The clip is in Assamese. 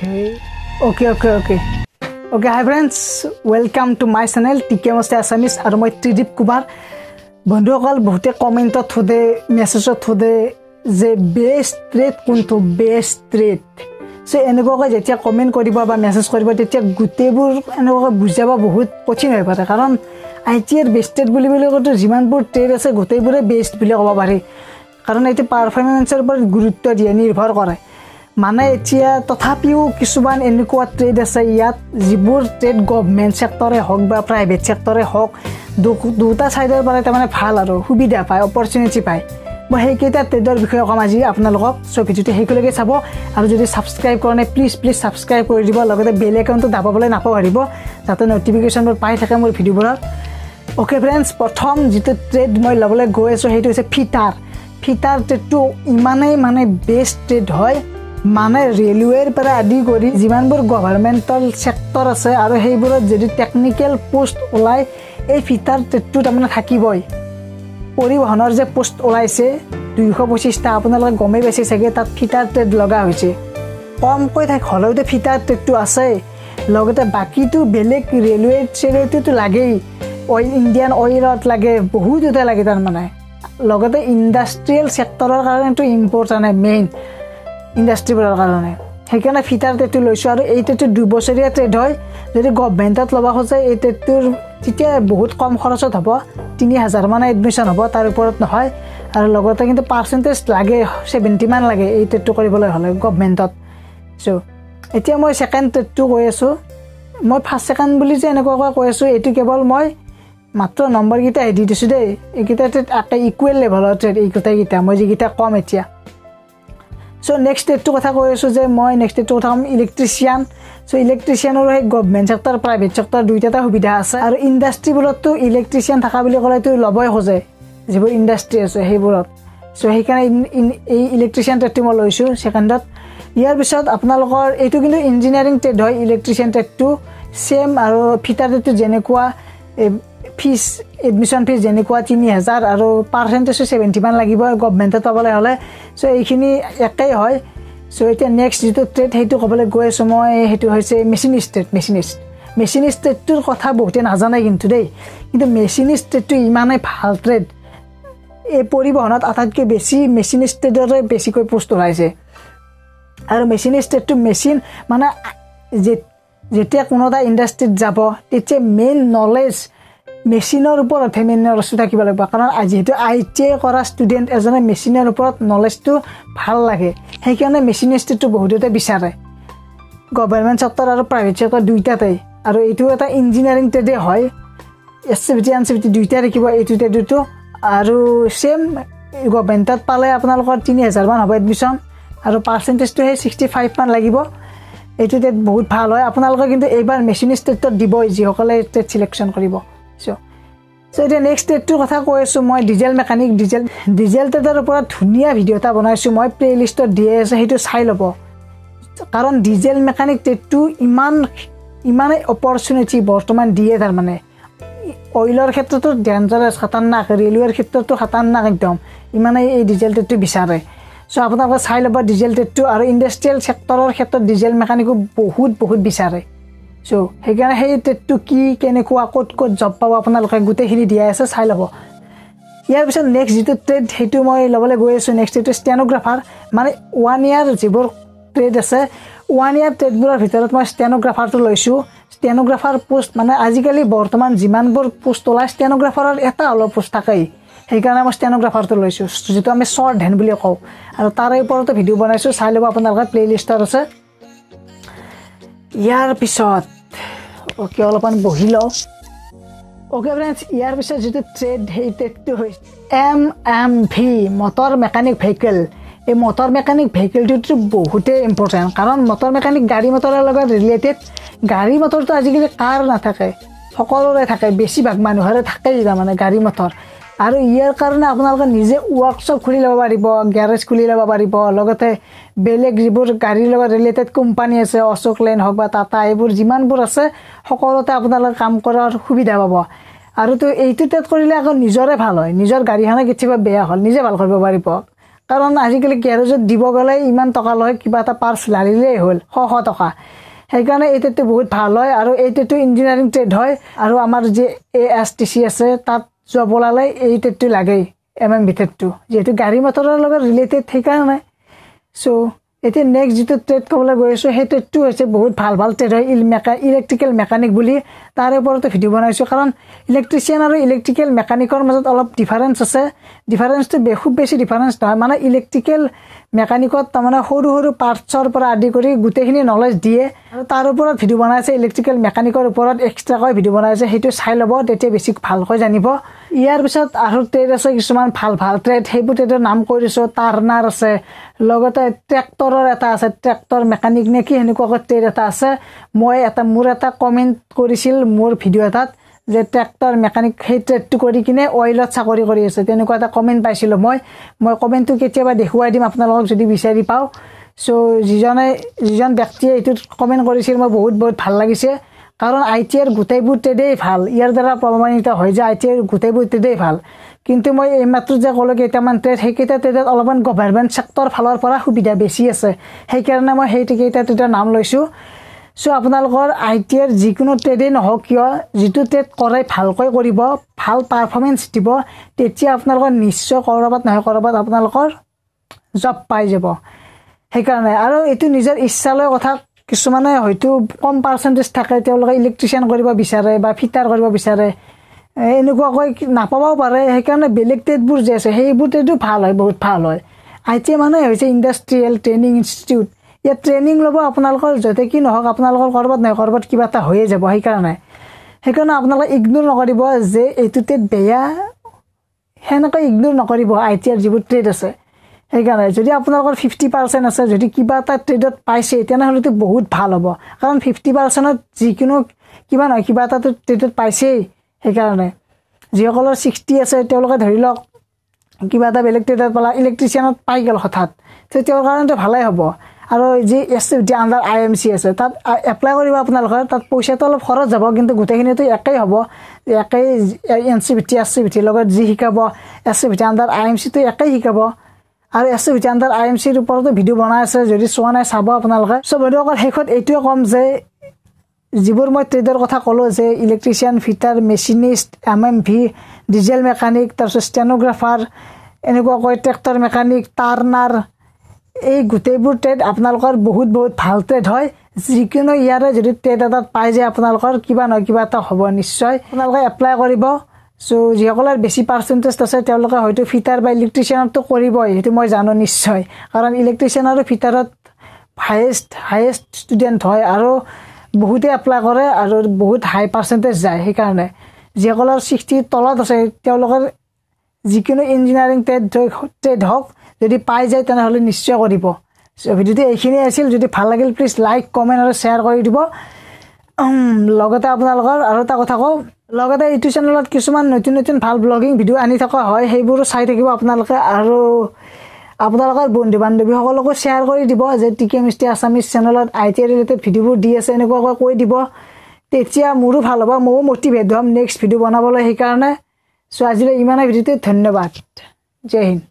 Okay. Hi friends, welcome to my channel TK Masti Assamese আৰু মই ত্ৰিদীপ কুমাৰ বন্ধুসকল বহুতে কমেন্টত থুদে মেছেজত থুদে যে বেষ্ট ট্ৰেড কোনটো বেষ্ট ট্ৰেড সো এনেকৈ যেতিয়া কমেন্ট কৰিব বা মেছেজ কৰিব তেতিয়া গুটেবোৰ এনেকৈ বুজাব বহুত কঠিন হৈ পৰে কাৰণ আইটিৰ বেষ্ট ট্ৰেড বুলি কলে যিমানবোৰ ট্ৰেড আছে গুটেবোৰে বেষ্ট বুলি ক'ব পাৰি কাৰণ এইটো পাৰফৰমেন্সৰ ওপৰত গুৰুত্ব দিয়ে নিৰ্ভৰ কৰে মানে এতিয়া তথাপিও কিছুমান এনেকুৱা ট্ৰেড আছে ইয়াত যিবোৰ ট্ৰেড গভৰ্নমেন্ট সেক্টৰে হওক বা প্ৰাইভেট সেক্টৰে হওক দুটা সাইডৰ পৰা মানে ভাল আৰু সুবিধা পায় অপৰচুনিটি পায় মই হেইকেইটা ট্ৰেডৰ বিষয়ে কম আজি আপোনালোকক সো ভিডিওটো হেইকলৈকে চাব আৰু যদি সাবস্ক্ৰাইব কৰা নাই প্লিজ সাবস্ক্ৰাইব কৰি দিব লগতে বেল আইকনটো দাবাবলৈ নাপাহৰিব যাতে নটিফিকেশনবোৰ পাই থাকে মোৰ ভিডিওবোৰৰ ওকে फ्रेंड्स প্ৰথম যেটো ট্ৰেড মই লবলৈ গৈ আছো হেইটো হৈছে ফিটাৰ ট্ৰেডটো ইমানেই মানে বেষ্ট ট্ৰেড হয় মানে ৰেলৱেৰ পৰা আদি কৰি যিমানবোৰ গভৰ্নমেন্টাল সেক্টৰ আছে আৰু হেইবোৰত যদি টেকনিক্যাল পোষ্ট ওলাই এই ফিটাৰ ট্ৰেডটো তাৰমানে থাকিবই পৰিবহনৰ যে পোষ্ট ওলাইছে 225 টা আপোনালোকে গমেই পাইছে চাগে তাত ফিটাৰ ট্ৰেড লগা হৈছে কমকৈ থাক হলতে ফিটাৰ ট্ৰেডটো আছে লগতে বাকিটো বেলেগ ৰেলৱে চেৰেটো লাগেই অইল ইণ্ডিয়ান অইলত লাগে বহুত এটা লাগে তাৰ মানে লগতে ইন্ডাষ্ট্ৰিয়েল সেক্টৰৰ কাৰণেটো ইম্পৰ্টেন্ট মেইন ইন্ডাষ্ট্ৰিবোৰৰ কাৰণে হেকাৰণে ফিটাৰ ট্ৰেডটো লৈছো আৰু এই ট্ৰেডটো 2 বছৰীয়া ট্ৰেড হয় যদি গভৰ্নমেন্টত লবা খোজে এই ট্ৰেডটোৰ তেতিয়া বহুত কম খৰচত হ'ব 3000 মান এডমিশন হ'ব তাৰ ওপৰত নহয় আৰু লগতে কিন্তু পাৰ্সেন্টেজ লাগে 70 মান লাগে এই ট্ৰেডটো কৰিবলৈ হলে গভৰ্নমেন্টত সো এতিয়া মই সেকেন্ড ট্ৰেডটো কৈ আছো মই ফাৰ্স্ট সেকেন্ড বুলি যে এনেকুৱা কৈ আছো এটো কেৱল মই মাত্ৰ নম্বৰ গিটা দি দিছো দেই এইকিটা ট্ৰেড আটা ইকুৱেল লেভেলৰ ট্ৰেড এইকিটা গিটা মই যিকিটা কম এতিয়া সো নেক্সট ট্ৰেডটো কথা কৈ আছো যে মই নেক্সট ট্ৰেডটো কথা কম ইলেক্ট্ৰিচিয়ান সো ইলেক্ট্ৰিচিয়ানৰ হে গভৰ্নমেন্ট সেক্টৰ প্ৰাইভেট সেক্টৰ দুইটা সুবিধা আছে আৰু ইন্ডাষ্ট্ৰিবোৰতো ইলেক্ট্ৰিচিয়ান থাকা বুলি কলেতো লবই খোজে যিবোৰ ইন্ডাষ্ট্ৰি আছে হেইবোৰত সো হেইকাৰণে এই ইলেক্ট্ৰিচিয়ান ট্ৰেডটো মই লৈছো সেকেন্ডত ইয়াৰ পিছত আপোনালোকৰ এইটো কিন্তু ইঞ্জিনিয়াৰিং ট্ৰেড হয় ইলেক্ট্ৰিচিয়ান ট্ৰেডটো সেম আৰু ফিটাৰ ট্ৰেডটো যেনেকুৱা ফিস এডমিশন ফিস যেনেকুৱা 3000 আৰু পাৰ্সেন্টেজ 70 মান লাগিব গভৰ্নমেন্টত পাবলৈ হলে সো এইখিনি একেই হয় সো এটা নেক্সট যেটো ট্ৰেড হেইটো কবলৈ গৈ আছো মই হেইটো হৈছে মেচিনিষ্ট ট্ৰেডটোৰ কথা বহুতে নাজানে কিন্তু দেই কিন্তু মেচিনিষ্ট ট্ৰেডটো ইমানে ভাল ট্ৰেড এই পৰিবহনত আটাইতকৈ বেছি মেচিনিষ্ট ট্ৰেডৰে বেছিকৈ পোষ্ট ওলাইছে আৰু মেচিনিষ্ট ট্ৰেডটো মেচিন মানে যেতিয়া কোনোটা ইন্ডাষ্ট্ৰিত যাব তেতিয়া মেইন নলেজ মেচিনৰ ওপৰত মেইন নলেজ থাকিব লাগিব কাৰণ আজি হেতু আইটি কৰা ষ্টুডেন্ট এজনে মেচিনৰ ওপৰত নলেজটো ভাল লাগে হেইকাৰণে মেচিনিষ্টটো বহুতে বিচাৰে গভৰ্নমেন্ট সেক্টৰ আৰু প্ৰাইভেট সেক্টৰ দুইটাতেই আৰু এইটো এটা ইঞ্জিনিয়াৰিং ট্ৰেডে হয় এসএফটি এনসএফটি দুইটা ৰাখিব এইটো ট্ৰেডটো আৰু সেম গভৰ্নমেন্টত পালে আপোনালোকৰ 3000 মান হ'ব এডমিশন আৰু পাৰ্সেন্টেজটো 65 মান লাগিব এইটো ট্ৰেড বহুত ভাল হয় আপোনালোকে কিন্তু এইবাৰ মেচিনিষ্ট ট্ৰেডত দিব যিসকলে ট্ৰেড সিলেকশন কৰিব সো এটা নেক্সট ট্ৰেডটোৰ কথা কৈ আছো মই ডিজেল মেকানিক ডিজেল ট্ৰেডৰ ওপৰত ধুনীয়া ভিডিও এটা বনাইছো মই প্লেলিষ্টত দিয়ে আছে হেতু চাই লব কাৰণ ডিজেল মেকানিক ট্ৰেডটো ইমানে অপৰচুনিটি বৰ্তমান দিয়ে তাৰ মানে অইলৰ ক্ষেত্ৰতো ডেঞ্জাৰাছ খতৰনাক ৰেলৱেৰ ক্ষেত্ৰতো খতৰনাক একদম ইমানে এই ডিজেল ট্ৰেডটো বিচাৰে সো আপোনালোকে চাই লব ডিজেল ট্ৰেডটো আৰু ইন্ডাষ্ট্ৰিয়েল সেক্টৰৰ ক্ষেত্ৰত ডিজেল মেকানিকো বহুত বিচাৰে সো হেকাৰণে হেই ট্ৰেডটো কি কেনেকুৱা ক'ত জব পাব আপোনালোকে গুটেখিনি দিয়া আছে চাই লব ইয়াৰ পিছত নেক্সট যেটো ট্ৰেড হেতু মই লবলৈ গৈ আছো নেক্সট ট্ৰেড ষ্টেনোগ্ৰাফাৰ মানে 1 ইয়াৰ যিবোৰ ট্ৰেড আছে 1 ইয়াৰ ট্ৰেডবোৰৰ ভিতৰত মই ষ্টেনোগ্ৰাফাৰটো লৈছো ষ্টেনোগ্ৰাফাৰ পোষ্ট মানে আজিকালি বৰ্তমান যিমানবোৰ পোষ্ট ওলাই ষ্টেনোগ্ৰাফাৰৰ এটা অলপ পোষ্ট থাকেই হেইকাৰণে মই ষ্টেনোগ্ৰাফাৰটো লৈছো যেটো আমি শৰ্ট হ্যান্ড বুলি কওঁ আৰু তাৰ ওপৰতো ভিডিও বনাইছো চাই লব আপোনালোকৰ প্লেলিষ্টত আছে ইয়াৰ পিছত ওকে অলপমান বহি লও ওকে फ्रेंड्स ইয়াৰ পিছত যেটো ট্ৰেড হেই ট্ৰেডটো হয় এমএমভি মটৰ মেকানিক ভেহিকল এই মটৰ মেকানিক ভেহিকলটো বহুতে ইম্পৰ্টেন্ট কাৰণ মটৰ মেকানিক গাড়ী মটৰৰ লগত ৰিলেটেড গাড়ী মটৰটো আজিকালি কাৰ নাথাকে সকলোৰে থাকে বেছিভাগ মানুহৰে থাকে মানে গাড়ী মটৰ আৰু ইয়াৰ কাৰণে আপোনালোকে নিজে ওয়াৰ্কশপ খুলি ল'ব পাৰিব গ্যাৰেজ খুলি ল'ব পাৰিব লগতে বেলেগ যিবোৰ গাড়ীৰ লগত ৰিলেটেড কোম্পানী আছে অশোক লেন হওক বা টাটা এইবোৰ যিমানবোৰ আছে সকলোতে আপোনালোকে কাম কৰাৰ সুবিধা পাব আৰু তো এইটো ট্ৰেড কৰিলে আকৌ নিজৰে ভাল হয় নিজৰ গাড়ীখনে কিবা বেয়া হ'ল নিজে ভাল কৰিব পাৰিব কাৰণ আজিকালি গেৰেজত দিব গ'লে ইমান টকা লয় কিবা এটা পাৰ্টছ লাৰিলেই হ'ল 100 টকা সেইকাৰণে এই টেটটো বহুত ভাল হয় আৰু এই টেটটো ইঞ্জিনিয়াৰিং ট্ৰেড হয় আৰু আমাৰ যে ASTC আছে তাত জব ওলালে এই টেটটো লাগেই MMB টেটটো যেহেতু গাড়ী মটৰৰ লগত ৰিলেটেড সেইকাৰণে সো এতিয়া নেক্সট যেটো ট্ৰেড ক'বলৈ গৈ আছো সেই ট্ৰেডটো হৈছে বহুত ভাল ভাল ট্ৰেড হয় ইলেক্ট্ৰিকেল মেকানিক বুলি তাৰ ওপৰতে ভিডিঅ' বনাইছো কাৰণ ইলেক্ট্ৰিচিয়ান আৰু ইলেক্ট্ৰিকেল মেকানিকৰ মাজত অলপ ডিফাৰেন্স আছে ডিফাৰেন্সটো খুব বেছি ডিফাৰেন্স নহয় মানে ইলেক্ট্ৰিকেল মেকানিকত তাৰমানে সৰু সৰু পাৰ্টছৰ পৰা আদি কৰি গোটেইখিনি নলেজ দিয়ে আৰু তাৰ ওপৰত ভিডিঅ' বনাইছে ইলেক্ট্ৰিকেল মেকানিকৰ ওপৰত এক্সট্ৰাকৈ ভিডিঅ' বনাইছে সেইটো চাই ল'ব তেতিয়া বেছি ভালকৈ জানিব ইয়াৰ পিছত আৰু ট্ৰেড আছে কিছুমান ভাল ভাল ট্ৰেড সেইবোৰ ট্ৰেডৰ নাম কৈ দিছো টাৰ্নাৰ আছে লগতে ট্ৰেক্টৰৰ এটা আছে ট্ৰেক্টৰ মেকানিক নে কি হেনেকুৱা ট্ৰেড এটা আছে মই এটা মোৰ এটা কমেন্ট কৰিছিল মোৰ ভিডিঅ' এটাত যে ট্ৰেক্টৰ মেকানিক সেই ট্ৰেডটো কৰি কিনে অইলত চাকৰি কৰি আছে তেনেকুৱা এটা কমেন্ট পাইছিলো মই কমেন্টটো কেতিয়াবা দেখুৱাই দিম আপোনালোকক যদি বিচাৰি পাও সো যিজন ব্যক্তিয়ে এইটো কমেন্ট কৰিছিল মই বহুত ভাল লাগিছে কাৰণ ITR গোটেইবোৰ ট্ৰেডেই ভাল ইয়াৰ দ্বাৰা প্ৰমাণিত হয় যে ITR গোটেইবোৰ ট্ৰেডেই ভাল কিন্তু মই এই মাত্ৰ যে ক'লো কেইটামান ট্ৰেড সেইকেইটা ট্ৰেডত অলপমান গভৰ্ণমেণ্ট সেক্টৰ ফালৰ পৰা সুবিধা বেছি আছে সেইকাৰণে মই সেইকেইটা ট্ৰেডৰ নাম লৈছো সো আপোনালোকৰ ITR যিকোনো ট্ৰেডে নহওক কিয় যিটো ট্ৰেড কৰে ভালকৈ কৰিব ভাল পাৰফৰমেন্স দিব তেতিয়া আপোনালোকৰ নিশ্চয় কৰবাত নহয় কৰবাত আপোনালোকৰ জব পাই যাব সেইকাৰণে আৰু এটো নিজৰ ইচ্ছালৈ কথা কিছুমানে হয়তো কম পাৰ্চেন্টেজ থাকে তেওঁলোকে ইলেক্ট্ৰিচিয়ান কৰিব বিচাৰে বা ফিটাৰ কৰিব বিচাৰে এনেকুৱাকৈ নাপাবও পাৰে সেইকাৰণে বেলেগ ট্ৰেডবোৰ যে আছে সেইবোৰ ট্ৰেডো ভাল হয় বহুত ভাল হয় ITR মানে হৈছে ইণ্ডাষ্ট্ৰিয়েল ট্ৰেইনিং ইনষ্টিটিউট ইয়াত ট্ৰেইনিং ল'ব আপোনালোকৰ যতে কি নহওক আপোনালোকৰ কৰবাত নহয় কৰবাত কিবা এটা হৈয়ে যাব সেইকাৰণে আপোনালোকে ইগনোৰ নকৰিব যে এইটো ট্ৰেড বেয়া হেনেকৈ ইগনোৰ নকৰিব ITR যিবোৰ ট্ৰেড আছে সেইকাৰণে যদি আপোনালোকৰ 50% আছে যদি কিবা এটা ট্ৰেডত পাইছে তেনেহ'লে তো বহুত ভাল হ'ব কাৰণ 50%ত যিকোনো কিবা নহয় কিবা এটা ট্ৰেডত পাইছে সেইকাৰণে যিসকলৰ 60 আছে তেওঁলোকে ধৰি লওক কিবা এটা বেলেগ ট্ৰেডত পালা ইলেক্ট্ৰিচিয়ানত পাই গ'ল হঠাৎ তেওঁৰ কাৰণেতো ভালেই হ'ব আৰু যি এছটি আন্ডাৰ IMC আছে তাত এপ্লাই কৰিব আপোনালোকৰ তাত পইচাটো অলপ খৰচ যাব কিন্তু গোটেইখিনিতো একেই হ'ব একেই NCVT লগত যি শিকাব SCVT আন্ডাৰ IMC তো একেই শিকাব আৰু SCVT আন্ডাৰ IMC ৰ ওপৰতো ভিডিঅ' বনাই আছে যদি চোৱা নাই চাব আপোনালোকে সব ভিডিঅ'ৰ শেষত এইটোৱে কম যে যিবোৰ মই ট্ৰেডৰ কথা ক'লো যে electrician fitter machinist MMV diesel mechanic তাৰপিছত ষ্টেনোগ্ৰাফাৰ এনেকুৱাকৈ ট্ৰেক্টৰ মেকানিক টাৰ্নাৰ এই গোটেইবোৰ ট্ৰেড আপোনালোকৰ বহুত ভাল ট্ৰেড হয় যিকোনো ইয়াৰে যদি ট্ৰেড এটাত পাই যায় আপোনালোকৰ কিবা নহয় কিবা এটা হ'ব নিশ্চয় আপোনালোকে এপ্লাই কৰিব সো যিসকলৰ বেছি পাৰ্চেন্টেজ আছে তেওঁলোকে হয়তো ফিটাৰ বা ইলেক্ট্ৰিচিয়ানটো কৰিবই সেইটো মই জানো নিশ্চয় কাৰণ ইলেক্ট্ৰিচিয়ান আৰু ফিটাৰত হাইয়েষ্ট ষ্টুডেন্ট হয় আৰু বহুতে এপ্লাই কৰে আৰু বহুত হাই পাৰ্চেন্টেজ যায় সেইকাৰণে যিসকলৰ 60 তলত আছে তেওঁলোকৰ যিকোনো ইঞ্জিনিয়াৰিং ট্ৰেড হওক যদি পাই যায় তেনেহ'লে নিশ্চয় কৰিব সো ভিডিঅ'টো এইখিনি আছিল যদি ভাল লাগিল প্লিজ লাইক কমেন্ট আৰু শ্বেয়াৰ কৰি দিব লগতে আপোনালোকৰ আৰু এটা কথা কওঁ লগতে এইটো চেনেলত কিছুমান নতুন ভাল ব্লগিং ভিডিঅ' আনি থকা হয় সেইবোৰো চাই থাকিব আপোনালোকে আৰু আপোনালোকৰ বন্ধু বান্ধৱীসকলকো শ্বেয়াৰ কৰি দিব যে টিকেমিষ্ট্ৰি আছামিজ চেনেলত ITR ৰিলেটেড ভিডিঅ'বোৰ দি আছে এনেকুৱাকৈ কৈ দিব তেতিয়া মোৰো ভাল হ'ব ময়ো মটিভেট হ'ম নেক্সট ভিডিঅ' বনাবলৈ সেইকাৰণে সো আজিলৈ ইমানেই ভিডিঅ'তে ধন্যবাদ জয় হিন্দ